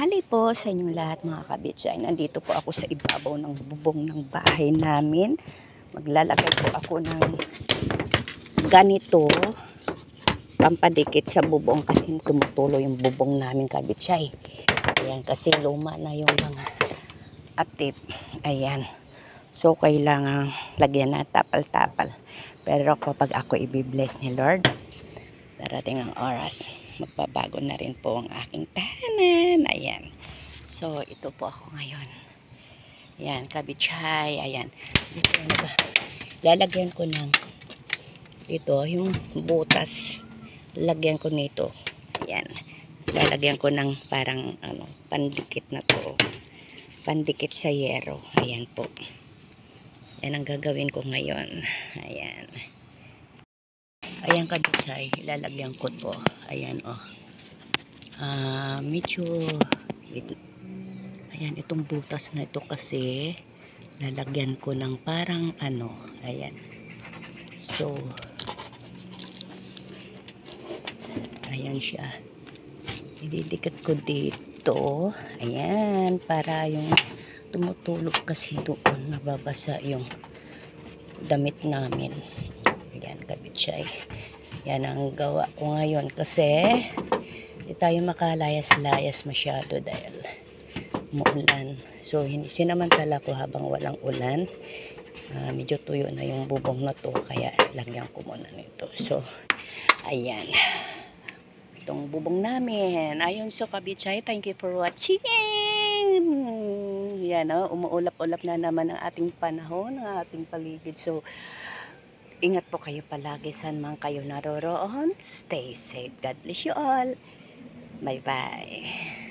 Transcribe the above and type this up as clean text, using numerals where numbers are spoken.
Tanghali po sa inyong lahat mga kabitsay. Nandito po ako sa ibabaw ng bubong ng bahay namin. Maglalagay po ako ng ganito pampadikit sa bubong kasi tumutulo yung bubong namin kabitsay. Ayan kasi luma na yung mga atip. Ayan. So kailangan lagyan na tapal-tapal. Pero kapag ako ibibless ni Lord, darating ang oras, magbabago na rin po ang aking tahanan. Ayan. So, ito po ako ngayon. Ayan, kabitsay. Ayan. Dito, lalagyan ko ng dito, yung butas. Lagyan ko nito. Ayan. Lalagyan ko ng parang, pandikit na to. Pandikit sa yero. Ayan po. Yan ang gagawin ko ngayon. Ayan. Ayan kabitsay, ilalagyan ko to. Ayan medyo ayan, itong butas na ito kasi lalagyan ko ng parang ayan. So ayan siya. Ididikit ko dito. Ayan, para yung tumutulog kasi doon nababasa yung damit namin. Ayan kabitsay. Yan ang gawa ko ngayon kasi hindi tayo makalayas-layas masyado dahil umuulan. So sinamantala ko habang walang ulan. Medyo tuyo na yung bubong na to kaya lagyan ko muna nito. So ayan. Itong bubong namin. Ayun, so kabitsay, thank you for watching. Yan umuulap-ulap na naman ang ating panahon, ang ating paligid. So ingat po kayo palagi saan man kayo naroroon. Stay safe. God bless you all. Bye-bye.